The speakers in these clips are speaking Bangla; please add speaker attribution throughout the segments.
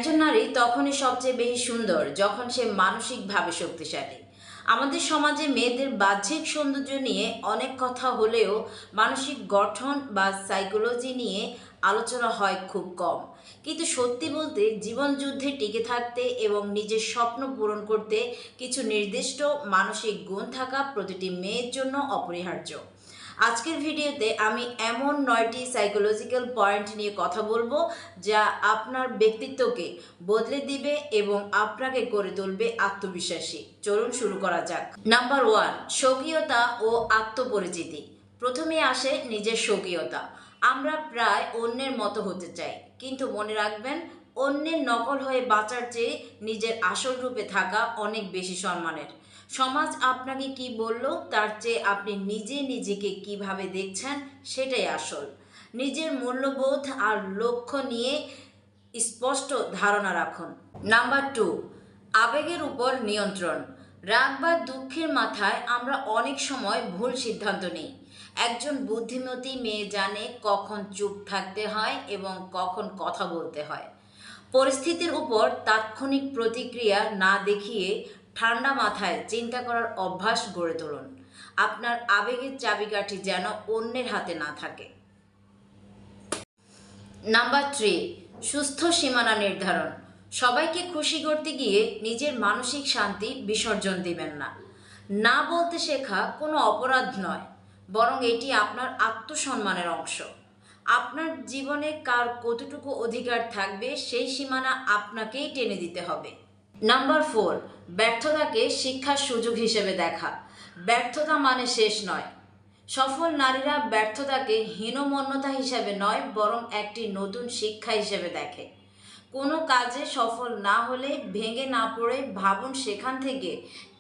Speaker 1: একজন নারী তখনই সবচেয়ে বেশি সুন্দর যখন সে মানসিকভাবে শক্তিশালী। আমাদের সমাজে মেয়েদের বাহ্যিক সৌন্দর্য নিয়ে অনেক কথা হলেও মানসিক গঠন বা সাইকোলজি নিয়ে আলোচনা হয় খুব কম। কিন্তু সত্যি বলতে জীবন যুদ্ধে টিকে থাকতে এবং নিজের স্বপ্ন পূরণ করতে কিছু নির্দিষ্ট মানসিক গুণ থাকা প্রতিটি মেয়ের জন্য অপরিহার্য। আজকের ভিডিওতে আমি এমন 9টি সাইকোলজিক্যাল পয়েন্ট নিয়ে কথা বলবো যা আপনার ব্যক্তিত্বকে বদলে দিবে এবং আপনাকে করে তুলবে আত্মবিশ্বাসী। চলুন শুরু করা যাক। নাম্বার 1, স্বকীয়তা ও আত্মপরিচিতি। প্রথমে আসে নিজের স্বকীয়তা। আমরা প্রায় অন্যের মতো হতে চাই, কিন্তু মনে রাখবেন, অন্যের নকল হয়ে বাঁচার চেয়ে নিজের আসল রূপে থাকা অনেক বেশি সম্মানের। সমাজ আপনাকে কি বলল তার চেয়ে আপনি নিজেকে কিভাবে দেখছেন সেটাই আসল। নিজের মূল্যবোধ আর লক্ষ্য নিয়ে স্পষ্ট ধারণা রাখুন। নাম্বার 2, আবেগের উপর নিয়ন্ত্রণ। রাগ বা দুঃখের মাথায় আমরা অনেক সময় ভুল সিদ্ধান্ত নিই। একজন বুদ্ধিমতী মেয়ে জানে কখন চুপ থাকতে হয় এবং কখন কথা বলতে হয়। পরিস্থিতির উপর তাৎক্ষণিক প্রতিক্রিয়া না দেখিয়ে ঠান্ডা মাথায় চিন্তা করার অভ্যাস গড়ে তুলুন। আপনার আবেগের চাবিকাঠি যেন অন্যের হাতে না থাকে। নাম্বার 3, সুস্থ সীমানা নির্ধারণ। সবাইকে খুশি করতে গিয়ে নিজের মানসিক শান্তি বিসর্জন দিবেন না। না বলতে শেখা কোনো অপরাধ নয়, বরং এটি আপনার আত্মসম্মানের অংশ। আপনার জীবনে কার কতটুকু অধিকার থাকবে সেই সীমানা আপনাকেই টেনে দিতে হবে। নাম্বার 4, ব্যর্থতাকে শিক্ষার সুযোগ হিসেবে দেখা। ব্যর্থতা মানে শেষ নয়। সফল নারীরা ব্যর্থতাকে হীনমন্যতা হিসেবে নয়, বরং একটি নতুন শিক্ষা হিসেবে দেখে। কোনো কাজে সফল না হলে ভেঙে না পড়ে ভাবুন সেখান থেকে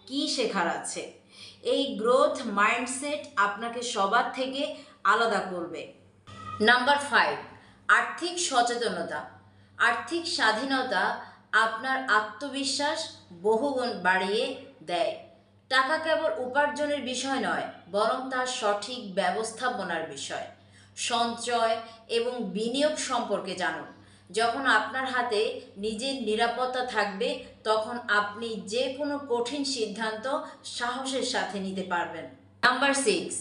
Speaker 1: কি শেখার আছে। এই গ্রোথ মাইন্ডসেট আপনাকে সবার থেকে আলাদা করবে। নাম্বার 5, আর্থিক সচেতনতা। আর্থিক স্বাধীনতা আপনার আত্মবিশ্বাস বহুগুণ বাড়িয়ে দেয়। টাকা কেবল উপার্জনের বিষয় নয়, বরং তার সঠিক ব্যবস্থাপনার বিষয়। সঞ্চয় এবং বিনিয়োগ সম্পর্কে জানুন। যখন আপনার হাতে নিজের নিরাপত্তা থাকবে, তখন আপনি যে কোনো কঠিন সিদ্ধান্ত সাহসের সাথে নিতে পারবেন। নাম্বার 6,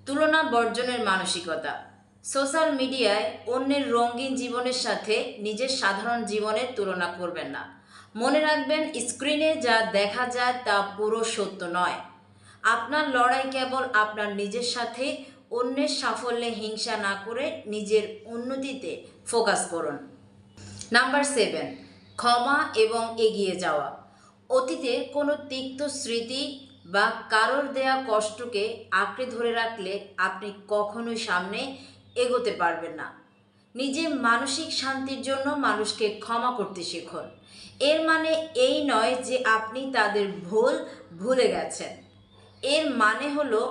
Speaker 1: তুলনা বর্জনের মানসিকতা। সোশ্যাল মিডিয়ায় অন্যের রঙিন জীবনের সাথে নিজের সাধারণ জীবনের তুলনা করবেন না। মনে রাখবেন, স্ক্রিনে যা দেখা যায় তা পুরো সত্য নয়। আপনার লড়াই কেবল আপনার নিজের সাথে। অন্যের সাফল্যে হিংসা না করে নিজের উন্নতিতে ফোকাস করুন। নাম্বার 7, ক্ষমা এবং এগিয়ে যাওয়া। অতীতের কোনো তিক্ত স্মৃতি বা কারোর দেয়া কষ্টকে আঁকড়ে ধরে রাখলে আপনি কখনোই সামনে এগোতে পারবেন না। নিজের মানসিক শান্তির জন্য মানুষকে ক্ষমা করতে শিখুন। এর মানে এই নয় যে আপনি তাদের ভুল ভুলে গেছেন। এর মানে হলো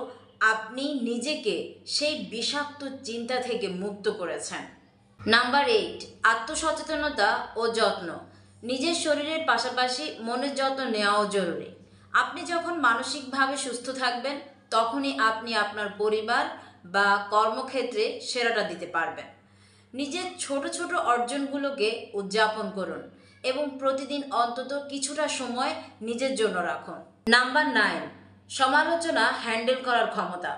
Speaker 1: আপনি নিজেকে সেই বিষাক্ত চিন্তা থেকে মুক্ত করেছেন। নাম্বার 8, আত্মসচেতনতা ও যত্ন। নিজের শরীরের পাশাপাশি মনের যত্ন নেওয়াও জরুরি। আপনি যখন মানসিকভাবে সুস্থ থাকবেন, তখনই আপনি আপনার পরিবার বা কর্মক্ষেত্রে সেরাটা দিতে পারবেন। নিজের ছোট ছোট অর্জনগুলোকে উদযাপন করুন এবং প্রতিদিন অন্তত কিছুটা সময় নিজের জন্য রাখুন। নাম্বার 9, সমালোচনা হ্যান্ডেল করার ক্ষমতা।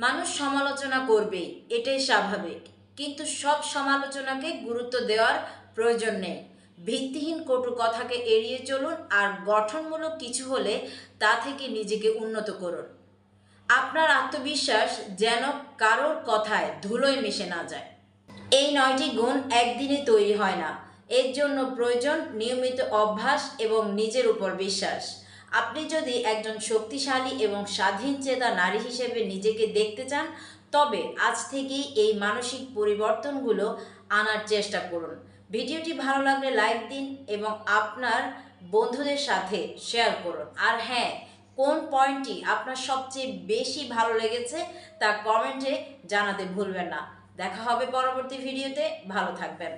Speaker 1: মানুষ সমালোচনা করবেই, এটাই স্বাভাবিক, কিন্তু সব সমালোচনাকে গুরুত্ব দেওয়ার প্রয়োজন নেই। ভিত্তিহীন কটু কথাকে এড়িয়ে চলুন আর গঠনমূলক কিছু হলে তা থেকে নিজেকে উন্নত করুন। আপনার আত্মবিশ্বাস যেন কারোর কথায় ধুলোয় মিশে না যায়। এই 9টি গুণ একদিনে তৈরি হয় না। এর জন্য প্রয়োজন নিয়মিত অভ্যাস এবং নিজের উপর বিশ্বাস। আপনি যদি একজন শক্তিশালী এবং স্বাধীনচেতা নারী হিসেবে নিজেকে দেখতে চান, তবে আজ থেকেই এই মানসিক পরিবর্তনগুলো আনার চেষ্টা করুন। ভিডিওটি ভালো লাগলে লাইক দিন এবং আপনার বন্ধুদের সাথে শেয়ার করুন। আর হ্যাঁ, কোন পয়েন্টটি আপনার সবচেয়ে বেশি ভালো লেগেছে তা কমেন্টে জানাতে ভুলবেন না। দেখা হবে পরবর্তী ভিডিওতে। ভালো থাকবেন।